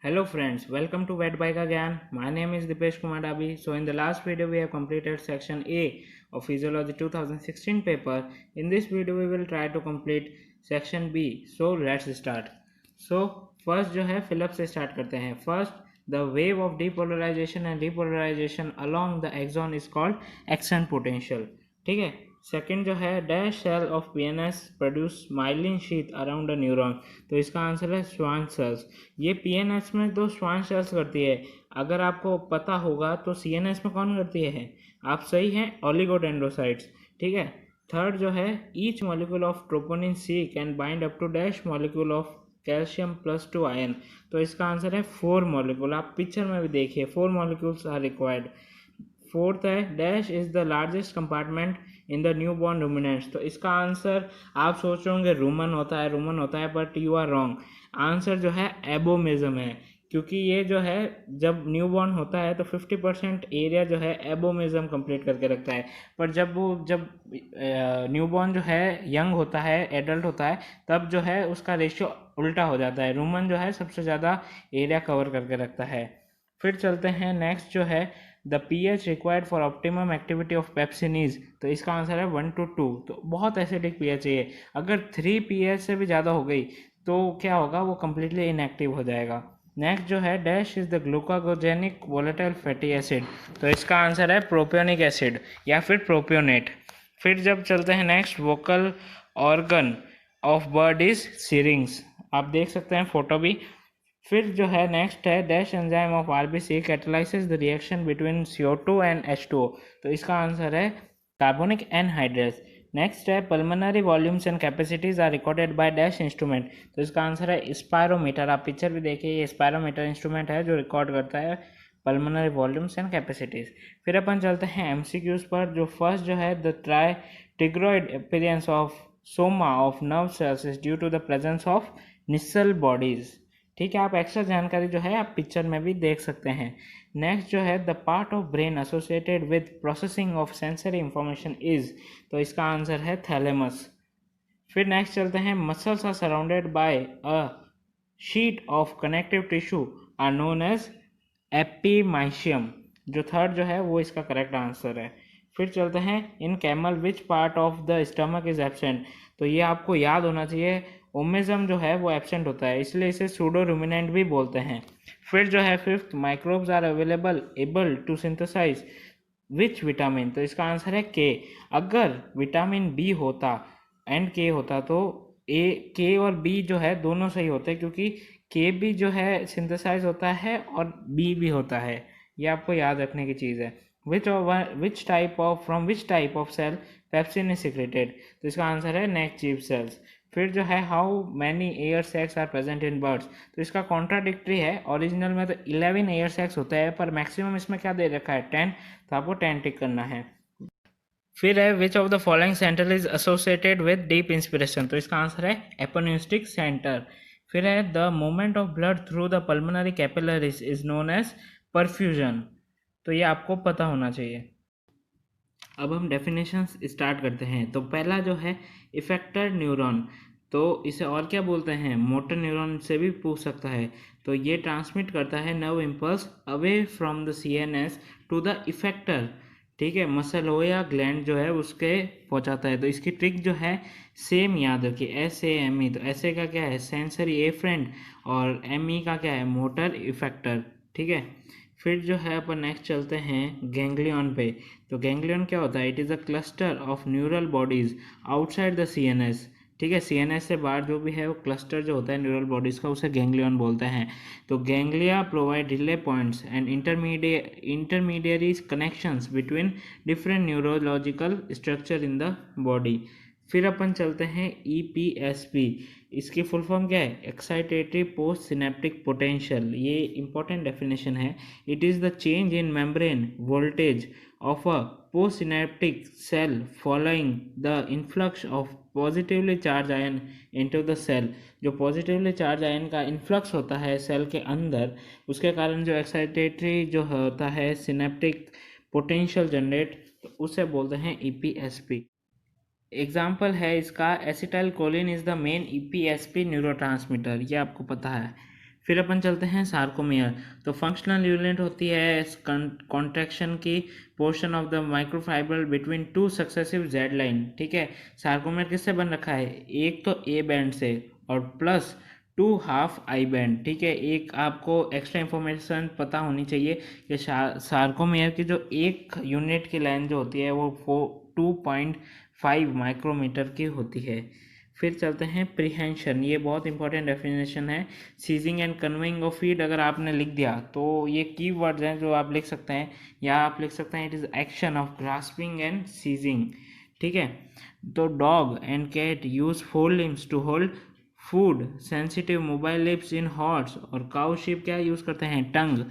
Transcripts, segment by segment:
Hello friends, welcome to Vet Bike again. My name is Dipesh Kumar Dabi. So in the last video we have completed section A of Physiology 2016 paper. In this video we will try to complete section B. So let's start. So first जो है Philip से start करते हैं. First, the wave of depolarization and repolarization along the axon is called axon potential. ठीक है. Second जो है dash cell of PNS produce myelin sheath around a neuron. तो इसका आंसर है श्वान सेल्स. ये पीएनएस में तो श्वान सेल्स करती है. अगर आपको पता होगा तो सीएनएस में कौन करती है? आप सही हैं, ओलिगोडेंड्रोसाइट्स. ठीक है. थर्ड जो है each molecule of troponin C can bind up to dash molecule of calcium +2 ion. तो इसका आंसर है 4 मॉलिक्यूल. आप पिक्चर में भी देखिए 4 मॉलिक्यूल्स आर रिक्वायर्ड. फोर्थ है dash is the largest compartment in the new born ruminants. तो इसका आंसर आप सोच रहे होंगे रूमन होता है but you are wrong. Answer जो है एबोमिज्म है, क्योंकि ये जो है जब न्यू बॉर्न होता है तो 50% एरिया जो है एबोमिज्म कंप्लीट करके रखता है. पर जब न्यू बॉर्न जो है यंग होता है, एडल्ट होता है, तब जो है उसका रेशियो उल्टा हो जाता है. रूमन जो है सबसे ज़्यादा एरिया कवर करके रखता है. फिर चलते हैं नेक्स्ट जो है the pH required for optimum activity of pepsin is. तो इसका आंसर है 1 to 2. तो बहुत एसिडिक pH चाहिए. अगर 3 pH से भी ज़्यादा हो गई तो क्या होगा, वो कम्प्लीटली इनएक्टिव हो जाएगा. नेक्स्ट जो है dash is the glucogenic volatile fatty acid. तो इसका आंसर है प्रोपियोनिक एसिड या फिर प्रोपियोनेट. फिर जब चलते हैं next vocal organ of bird is syrinx. आप देख सकते हैं फोटो भी. फिर जो है नेक्स्ट है dash enzyme of RBC catalyses the reaction between CO2 and H2O. तो इसका आंसर है कार्बोनिक एनहाइड्रेस. नेक्स्ट है pulmonary volumes and capacities are recorded by dash instrument. तो इसका आंसर है स्पायरोमीटर. आप पिक्चर भी देखिए, ये स्पायरोमीटर इंस्ट्रूमेंट है जो रिकॉर्ड करता है पल्मोनरी वॉल्यूम्स एंड कैपेसिटीज. फिर अपन चलते हैं एमसीक्यूज पर. जो फर्स्ट जो है the tigroid appearance of soma of nerve cells is due to the presence of Nissl bodies. ठीक है. आप एक्स्ट्रा जानकारी जो है आप पिक्चर में भी देख सकते हैं. नेक्स्ट जो है the part of brain associated with processing of sensory information is. तो इसका आंसर है थैलेमस. फिर नेक्स्ट चलते हैं muscles are surrounded by a sheet of connective tissue are known as epimysium. जो थर्ड जो है वो इसका करेक्ट आंसर है. फिर चलते हैं in camel which part of the stomach is absent. तो ये आपको याद होना चाहिए, ओमेजम जो है वो एब्सेंट होता है, इसलिए इसे सूडो रूमिनेंट भी बोलते हैं. फिर जो है fifth microbes are available able to synthesize which vitamin. तो इसका आंसर है के. अगर विटामिन बी होता एंड के होता तो के और बी जो है दोनों सही होते, क्योंकि के भी जो है सिंथेसाइज होता है और बी भी होता है. ये आपको याद रखने की चीज़ है. Which type of cell pepsin is secreted. तो इसका आंसर है नेक चीफ सेल्स. फिर जो है how many air sacs are present in birds. तो इसका कॉन्ट्राडिक्टरी है. ओरिजिनल में तो 11 एयर सैक्स होता है, पर मैक्सिमम इसमें क्या दे रखा है, 10. तो आपको 10 टिक करना है. फिर है which of the following centre is associated with deep inspiration. तो इसका आंसर है एपोन्यूस्टिक सेंटर. फिर है the movement of blood through the pulmonary capillaries is known as perfusion. तो ये आपको पता होना चाहिए. अब हम डेफिनेशंस स्टार्ट करते हैं. तो पहला जो है इफेक्टर न्यूरॉन. तो इसे और क्या बोलते हैं, मोटर न्यूरॉन से भी पूछ सकता है. तो ये ट्रांसमिट करता है nerve impulse away from the CNS to the effector. ठीक है. मसल हो या ग्लैंड जो है उसके पहुंचाता है. तो इसकी ट्रिक जो है सेम याद रखिए, SAME. तो ऐसे का क्या है सेंसरी एफरेंट और ME का क्या है मोटर इफेक्टर. ठीक है. फिर जो है अपन नेक्स्ट चलते हैं गैंग्लियन पे. तो गैंग्लियन क्या होता है, it is a cluster of neural bodies outside the CNS. ठीक है. CNS से बाहर जो भी है वो क्लस्टर जो होता है न्यूरल बॉडीज का, उसे गैंग्लियन बोलते हैं. तो ganglia provide relay points and intermediary connections between different neurological structure in the body. फिर अपन चलते हैं EPSP. इसकी फुल फॉर्म क्या है, एक्साइटेटरी पोस्ट सिनेप्टिक पोटेंशियल. ये इंपॉर्टेंट डेफिनेशन है. It is the change in membrane voltage of a post synaptic cell following the influx of positively charge ion into the cell. जो positively charge ion का influx होता है cell के अंदर, उसके कारण जो एक्साइटेटरी जो होता है सिनेप्टिक पोटेंशियल जनरेट, तो उसे बोलते हैं EPSP. एग्जाम्पल है इसका acetyl choline is the main EPSP neurotransmitter. ये आपको पता है. फिर अपन चलते हैं सार्कोमियर। तो फंक्शनल यूनिट होती है कॉन्ट्रैक्शन की portion of the microfibre between two successive Z line. ठीक है, सार्कोमियर किससे बन रखा है, एक तो ए बैंड से और plus two half I band. ठीक है, एक आपको एक्स्ट्रा इंफॉर्मेशन पता होनी चाहिए कि सार्कोमियर की जो एक यूनिट की लेंथ जो होती है वो 2.5 माइक्रोमीटर की होती है। फिर चलते हैं प्रीहेंशन, ये बहुत इंपॉर्टेंट डेफिनेशन है। Seizing and conveying of feed अगर आपने लिख दिया तो ये की वर्ड्स हैं जो आप लिख सकते हैं, या आप लिख सकते हैं it is action of grasping and seizing. ठीक है, तो dog and cat use four limbs to hold food, sensitive mobile lips in horse, और काउ शीप क्या यूज करते हैं, टंग।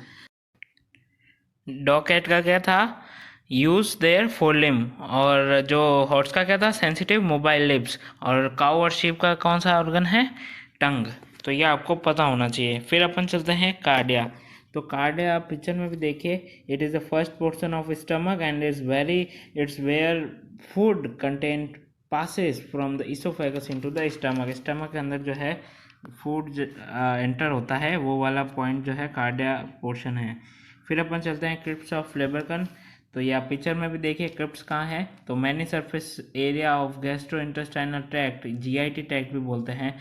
डॉग कैट का क्या था, यूज देयर फोरलिम, और जो हॉर्स का क्या था, सेंसिटिव मोबाइल लिप्स, और काउ और शीप का कौन सा ऑर्गन है, टंग। तो ये आपको पता होना चाहिए। फिर अपन चलते हैं कार्डिया। तो कार्डिया आप पिक्चर में भी देखिए, it is the first portion of stomach and it's where food content passes from the oesophagus into the stomach. Stomach के अंदर जो है फूड एंटर होता है, वो वाला पॉइंट जो है कार्डिया पोर्शन है। फिर अपन चलते हैं क्रिप्स ऑफ लेबरकन। तो ये आप पिक्चर में भी देखिए क्रिप्स कहाँ है, तो many surface area of gastrointestinal tract, GIT tract भी बोलते हैं,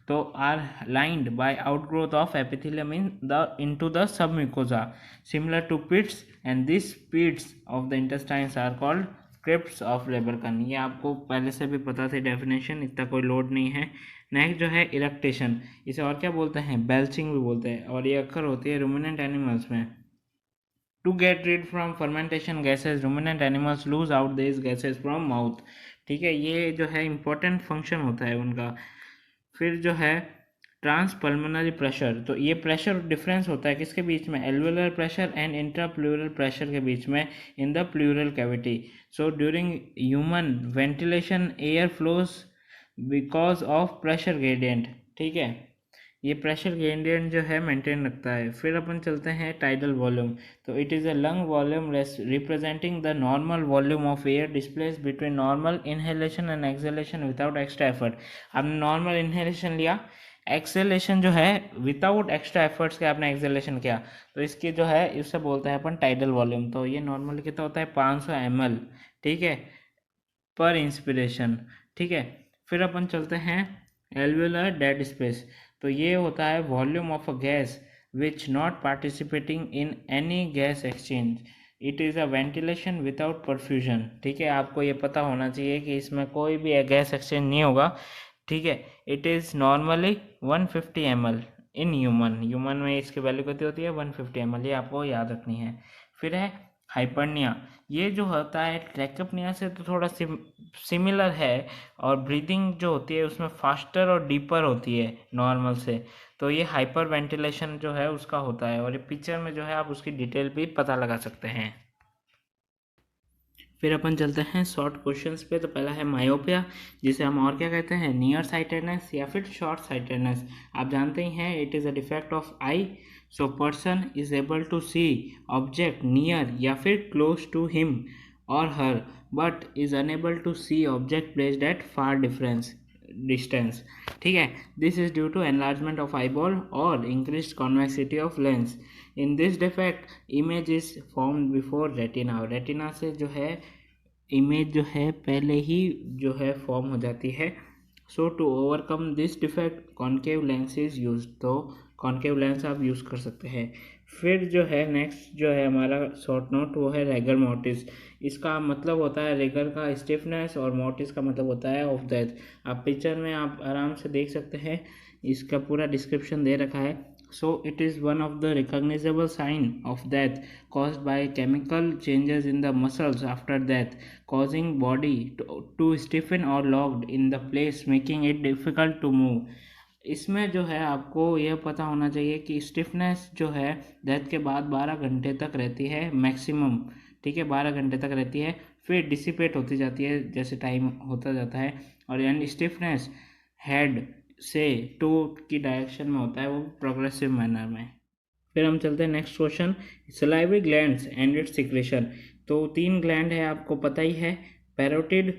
तो are lined by outgrowth of epithelium into the submucosa similar to pits, and this pits of the intestines are called crypts of Lieberkuhn. ये आपको पहले से भी पता थी डेफिनेशन, इतना कोई लोड नहीं है। नेक्स्ट जो है इरेक्टेशन, इसे और क्या बोलते हैं, बेल्चिंग भी बोलते हैं, और ये अक्सर होती है रूमिनेंट एनिमल्स में। To get rid from fermentation gases, ruminant animals lose out these gases from mouth। ठीक है, ये जो है इंपॉर्टेंट फंक्शन होता है उनका। फिर जो है ट्रांसपल्मोनरी प्रेशर, तो ये प्रेशर डिफरेंस होता है किसके बीच में, एल्वेलर प्रेशर एंड इंट्राप्लूरल प्रेशर के बीच में in the pleural cavity. So during human ventilation air flows because of pressure gradient. ठीक है, ये प्रेशर ग्रेडियंट जो है मेंटेन रखता है। फिर अपन चलते हैं टाइडल वॉल्यूम। तो it is a lung volume representing the normal volume of air displace between normal inhalation and exhalation without extra effort. आपने नॉर्मल इनहेलेशन लिया, एक्सेलेशन जो है विदाउट एक्स्ट्रा एफर्ट्स के आपने एक्सेलेशन किया, तो इसकी जो है इससे बोलते हैं अपन टाइडल वॉल्यूम। तो ये नॉर्मली कितना होता है, 500 ml, ठीक है, पर इंस्पिरेशन। ठीक है, फिर अपन चलते हैं एल्वेलर डेड स्पेस। तो ये होता है volume of a gas which not participating in any gas exchange, it is a ventilation without perfusion. ठीक है, आपको ये पता होना चाहिए कि इसमें कोई भी गैस एक्सचेंज नहीं होगा। ठीक है, it is normally 150 ml in human में इसकी वैल्यू कितनी होती है, 150 ml, ये आपको याद रखनी है। फिर है हाइपरनिया, ये जो होता है ट्रैकोपनिया से तो थोड़ा सिमिलर है, और ब्रीदिंग जो होती है उसमें फास्टर और डीपर होती है नॉर्मल से, तो ये हाइपर वेंटिलेशन जो है उसका होता है, और ये पिक्चर में जो है आप उसकी डिटेल भी पता लगा सकते हैं। फिर अपन चलते हैं शॉर्ट क्वेश्चंस पे। तो पहला है मायोपिया, जिसे हम और क्या कहते हैं, नियर साइटेडनेस या फिर शॉर्ट साइटेडनेस। आप जानते ही हैं it is a defect of eye, so person is able to see object near या फिर क्लोज टू हिम और her, but is unable to see object placed at far distance. ठीक है, this is due to enlargement of eyeball और increase convexity of lens. In this defect image is form before retina, retina से जो है image जो है पहले ही जो है फॉर्म हो जाती है। So to overcome this defect concave lens is use, तो कॉन्केव लेंस आप यूज़ कर सकते हैं। फिर जो है नेक्स्ट जो है हमारा शॉर्ट नोट, वो है रेगर मोर्टिस। इसका मतलब होता है रेगर का स्टिफनेस, और मोर्टिस का मतलब होता है ऑफ डेथ। आप पिक्चर में आप आराम से देख सकते हैं, इसका पूरा डिस्क्रिप्शन दे रखा है। So it is one of the recognizable sign of death caused by chemical changes in the muscles after death, causing body to stiffen or locked in the place, making it difficult to move। इसमें जो है आपको यह पता होना चाहिए कि stiffness जो है डेथ के बाद 12 घंटे तक रहती है मैक्सिमम। ठीक है, 12 घंटे तक रहती है, फिर डिसिपेट होती जाती है जैसे टाइम होता जाता है, और यानी स्टिफनेस हेड से टू की डायरेक्शन में होता है, वो प्रोग्रेसिव मैनर में। फिर हम चलते हैं next question, salivary glands and it's secretion. तो 3 ग्लैंड है, आपको पता ही है, पैरोटिड,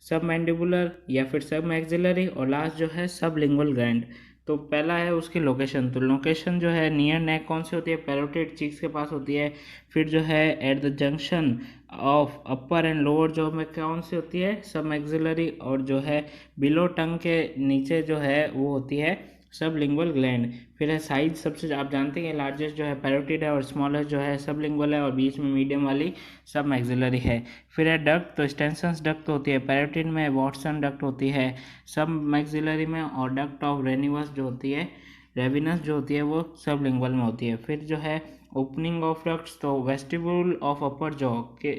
सब मैंडिबुलर या फिर सब मैक्सिलरी, और लास्ट जो है सब लिंगुअल ग्लैंड। तो पहला है उसकी लोकेशन। तो लोकेशन जो है नियर नेक कौन सी होती है, पैरोटिड चीक्स के पास होती है। फिर जो है at the junction of upper and lower jaw में कौन सी होती है, सब मैक्सिलरी। और जो है बिलो टंग के नीचे जो है वो होती है सबलिंगुअल ग्लैंड। फिर है साइज, सबसे आप जानते हैं लार्जेस्ट जो है पैरोटिड है और स्मॉलेस्ट जो है सबलिंगुअल है और बीच में मीडियम वाली सब मैक्सिलरी है। फिर है डक्ट, तो स्टेंसन्स डक्ट होती है पैरोटिड में, वॉटसन डक्ट होती है सब मैक्सिलरी में, और डक्ट ऑफ रेनिवस जो होती है, रेविनस जो होती है वो सबलिंगुअल में होती है। फिर जो है ओपनिंग ऑफ डक्ट्स, तो वेस्टिब्यूल ऑफ अपर जॉ के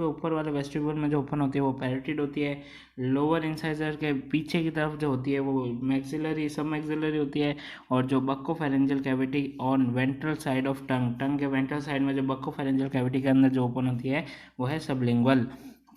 ऊपर वाले वेस्टिब्यूल में जो ओपन होती है वो पैरोटिड होती है। लोअर इंसाइजर के पीछे की तरफ जो होती है वो मैक्सिलरी सब मैक्सिलरी होती है। और जो buccopharyngeal cavity on ventral side of tongue के वेंट्रल साइड में जो बक्कोफेरेंजियल कैविटी के अंदर जो ओपन होती है वो है सबलिंगुअल।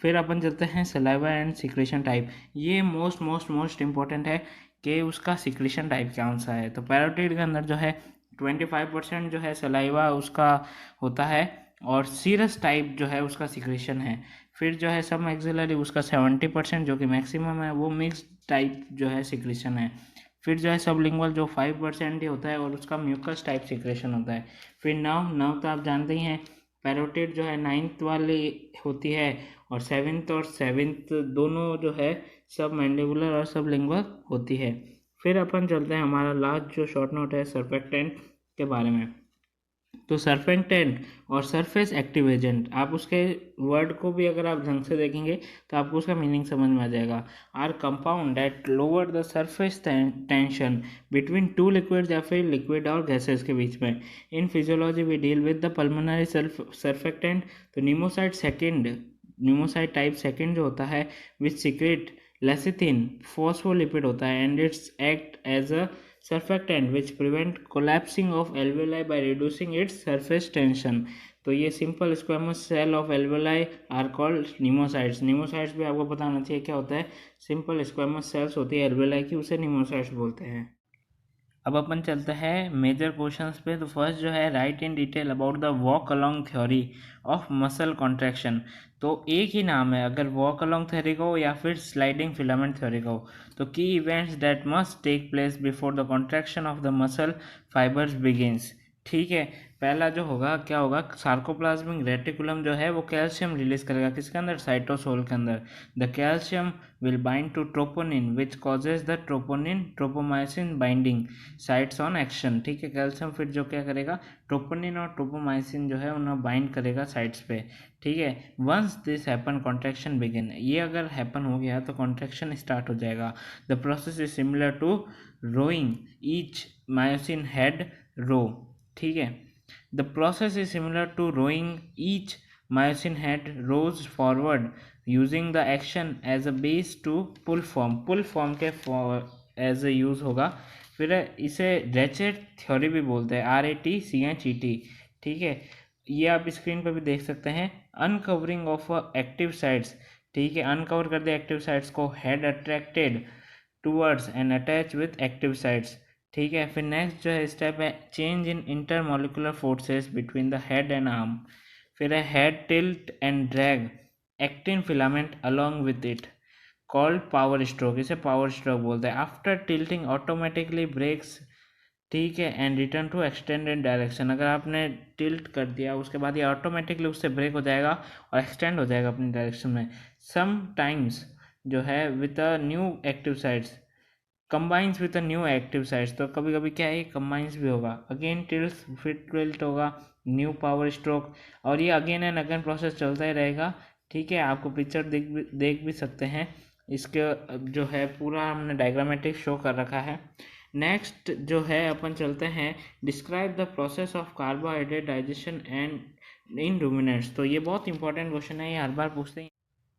फिर अपन चलते हैं सलाइवा एंड सिक्रेशन टाइप। ये मोस्ट इंपॉर्टेंट है कि उसका सिक्रेशन टाइप कौन सा है। तो पैरोटिड के अंदर जो है 25% जो है सलाइवा उसका होता है और सीरस टाइप जो है उसका सिक्रेशन है। फिर जो है सब मैक्सिलरी उसका 70% जो कि मैक्सिमम है वो मिक्स टाइप जो है सिक्रेशन है। फिर जो है सबलिंगुअल जो 5% ही होता है और उसका म्यूकस टाइप सिक्रेशन होता है। फिर नर्व तो आप जानते ही हैं, पैरोटिड जो है 9th वाली होती है और 7th दोनों जो है सब मैंडिबुलर और सब लिंगुअल होती है। फिर अपन चलते हैं हमारा लास्ट जो शॉर्ट नोट है सर्फेक्टेंट के बारे में। तो सर्फेक्टेंट और सरफेस एक्टिव एजेंट, आप उसके वर्ड को भी अगर आप ढंग से देखेंगे तो आपको उसका मीनिंग समझ में आ जाएगा। Are compound that lower the surface tension between two liquids या फिर लिक्विड और गैसेस के बीच में। In physiology we deal with the pulmonary surfactant. तो न्यूमोसाइड टाइप सेकेंड जो होता है विच सिक्रेट लेसिथिन फॉस्फोलिपिड होता है and it's act as a surfactant which prevent collapsing of alveoli by reducing its surface tension। तो ये simple squamous cell of alveoli are called pneumocytes. Pneumocytes भी आपको पता होना चाहिए क्या होता है, सिंपल स्क्वेमस सेल्स होती है एल्वेलाई की, उसे निमोसाइट्स बोलते हैं। अब अपन चलते हैं मेजर क्वेश्चंस पे। तो फर्स्ट जो है right in detail about the walk along theory of muscle contraction. तो एक ही नाम है, अगर वॉक अलोंग थ्योरी का हो या फिर स्लाइडिंग फिलामेंट थ्योरी का हो। तो की events that must take place before the contraction of the muscle fibres begins. ठीक है, पहला जो होगा क्या होगा, सार्कोप्लाज्मिक रेटिकुलम जो है वो कैल्शियम रिलीज करेगा किसके अंदर, साइटोसोल के अंदर। The calcium will bind to troponin which causes the troponin tropomyosin binding sites on action. ठीक है, कैल्शियम फिर जो क्या करेगा, ट्रोपोनिन और ट्रोपोमाइसिन जो है उन्हें बाइंड करेगा साइट्स पे। ठीक है, once this happen contraction begin, ये अगर हैपन हो गया तो कॉन्ट्रैक्शन स्टार्ट हो जाएगा। The process is similar to rowing each myosin head row. ठीक है, the process is similar to rowing each myosin head rows forward using the actin as a base to pull form के as a use होगा। फिर इसे ratchet theory भी बोलते हैं, RATCHET। ठीक है, ये आप स्क्रीन पर भी देख सकते हैं। अनकवरिंग ऑफ एक्टिव साइट्स, ठीक है, अनकवर कर दिया एक्टिव साइट्स को, head attracted towards and attach with active sites. ठीक है, फिर नेक्स्ट जो है स्टेप है change in intermolecular forces between the head and arm. फिर है head tilt and drag actin filament along with it called power stroke, इसे power stroke बोलते हैं। आफ्टर टिल्टिंग ऑटोमेटिकली ब्रेक्स, ठीक है, and return to extended direction. अगर आपने tilt कर दिया उसके बाद ये ऑटोमेटिकली उससे ब्रेक हो जाएगा और एक्सटेंड हो जाएगा अपनी डायरेक्शन में। सम टाइम्स जो है with a new active sites combines with a new active sites, तो कभी कभी क्या है कंबाइंस भी होगा। अगेन टिल्ट फिर टिल्ट होगा, न्यू पावर स्ट्रोक, और ये अगेन एंड अगेन प्रोसेस चलता ही रहेगा। ठीक है, आपको पिक्चर देख भी सकते हैं, इसके जो है पूरा हमने डायग्रामेटिक शो कर रखा है। नेक्स्ट जो है अपन चलते हैं describe the process of carbohydrate digestion and in ruminants. तो ये बहुत इंपॉर्टेंट क्वेश्चन है, ये हर बार पूछते हैं।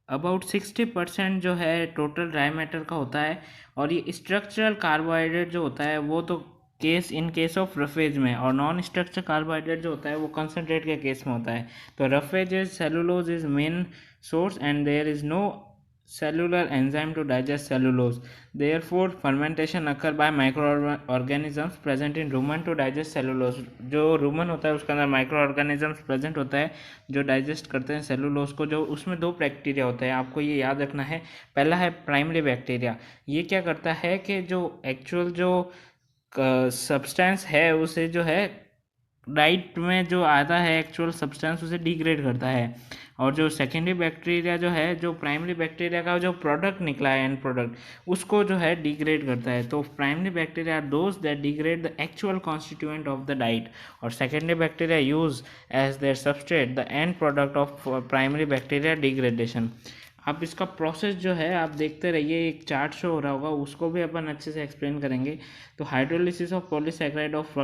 अबाउट 60% जो है टोटल ड्राई मैटर का होता है और ये स्ट्रक्चरल कार्बोहाइड्रेट जो होता है वो तो इन केस ऑफ रफेज में, और नॉन स्ट्रक्चर कार्बोहाइड्रेट जो होता है वो कंसनट्रेट के केस में होता है। तो roughage is cellulose is main source and there is no cellular enzyme to digest cellulose, therefore fermentation occur by microorganisms present in rumen to digest cellulose। जो रूमन होता है उसके अंदर माइक्रो ऑर्गेनिजम्स प्रेजेंट होता है जो डाइजेस्ट करते हैं सेलुलोज को। जो उसमें दो बैक्टीरिया होते हैं, आपको ये याद रखना है। पहला है प्राइमरी बैक्टीरिया, ये क्या करता है कि जो एक्चुअल जो सब्सटेंस है उसे जो है डाइट में जो आता है एक्चुअल सब्सटेंस उसे डिग्रेड करता है, और जो सेकेंडरी बैक्टीरिया जो है जो प्राइमरी बैक्टीरिया का जो प्रोडक्ट निकला है एंड प्रोडक्ट उसको जो है डिग्रेड करता है। तो primary bacteria are those that degrade the actual constituent of the diet, और secondary bacteria use as their substrate the end product of primary bacteria degradation. आप इसका प्रोसेस जो है आप देखते रहिए, एक चार्ट शो हो रहा होगा, उसको भी अपन अच्छे से एक्सप्लेन करेंगे। तो hydrolysis of polysaccharide of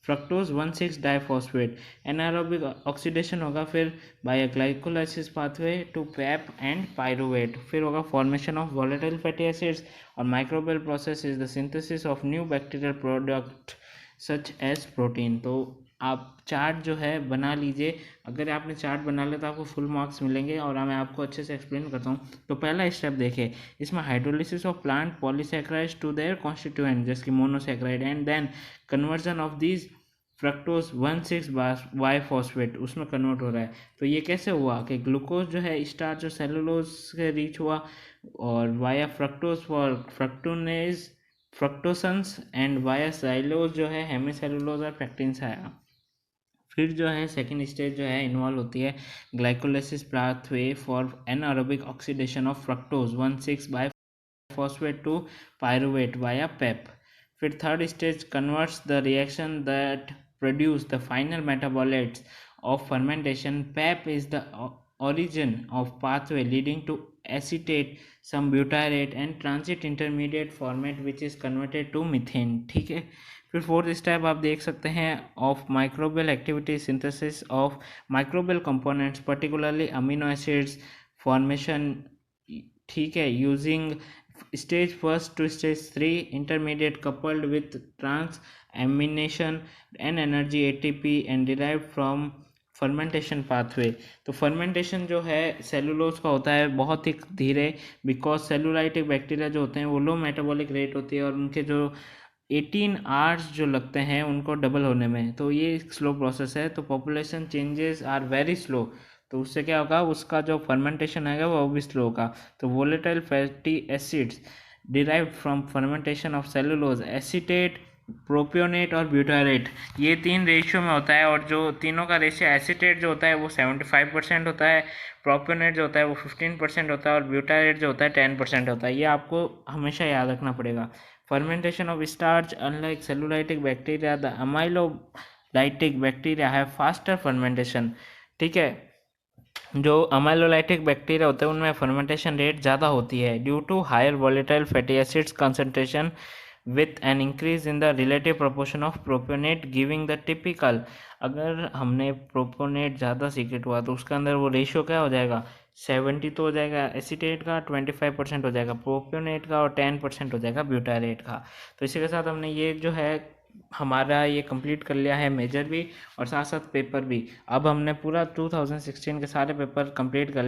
fructose 1,6 diphosphate, anaerobic oxidation होगा, फिर by glycolysis pathway to PEP and pyruvate, फिर होगा formation of volatile fatty acids, और microbial process is the synthesis of new bacterial product such as protein. तो आप chart जो है बना लीजिए, अगर आपने चार्ट बना लिया तो आपको फुल मार्क्स मिलेंगे, और मैं आपको अच्छे से एक्सप्लेन करता हूँ। तो पहला स्टेप देखिए, इसमें hydrolysis of plant polysaccharides to their constituent जैसे कि monosaccharide, and then conversion of these fructose 1,6 bi phosphate उसमें कन्वर्ट हो रहा है। तो ये कैसे हुआ कि ग्लूकोज जो है स्टार्च और सेलुलोज से रीच हुआ, और via fructose for fructanase fructosans, and via xylose जो है हेमीसेलुलोज और पैक्टिन्स आया। फिर जो है सेकेंड स्टेज जो है इन्वॉल्व होती है glycolysis pathway for anaerobic oxidation of fructose 1,6 bi phosphate to pyruvate via PEP. फिर third stage converts the reaction that produce the final metabolites of fermentation. PEP is the origin of pathway leading to acetate, some butyrate and transit intermediate format which is converted to methane। ठीक है। फिर fourth step आप देख सकते हैं of microbial activity synthesis of microbial components particularly amino acids formation, ठीक है, using stage 1 to stage 3 intermediate coupled with transamination and energy ATP and derived from fermentation pathway. तो फर्मेंटेशन जो है सेलुलोज का होता है बहुत ही धीरे, बिकॉज सेलुलाइटिक बैक्टीरिया जो होते हैं वो लो मेटाबॉलिक रेट होती है, और उनके जो 18 आवर्स जो लगते हैं उनको डबल होने में, तो ये स्लो प्रोसेस है। तो population changes are very slow, तो उससे क्या होगा, उसका जो फर्मेंटेशन आएगा वो भी स्लो होगा। तो volatile fatty acids derived from fermentation of cellulose acetate, propionate और ब्यूटारेट, ये 3 रेशियो में होता है, और जो तीनों का रेशियो एसीटेट जो होता है वो 75% होता है, प्रोपियोनेट जो होता है वो 15% होता है, और ब्यूटारेट जो होता है 10% होता है। ये आपको हमेशा याद रखना पड़ेगा। Fermentation of starch, unlike cellulolytic bacteria the amylolytic bacteria have faster fermentation. ठीक है, जो अमाइलोलाइटिक बैक्टीरिया होते हैं उनमें फर्मेंटेशन रेट ज़्यादा होती है due to higher volatile fatty acids concentration with an increase in the relative proportion of propionate giving the typical. अगर हमने प्रोपियोनेट ज़्यादा सीक्रेट हुआ तो उसके अंदर वो रेशियो क्या हो जाएगा, 70 तो हो जाएगा एसीटेट का, 25% हो जाएगा प्रोपियोनेट का, और 10% हो जाएगा ब्यूटारेट का। तो इसी के साथ हमने ये जो है हमारा ये कंप्लीट कर लिया है मेजर भी और साथ साथ पेपर भी। अब हमने पूरा 2016 के सारे पेपर कंप्लीट कर लिया।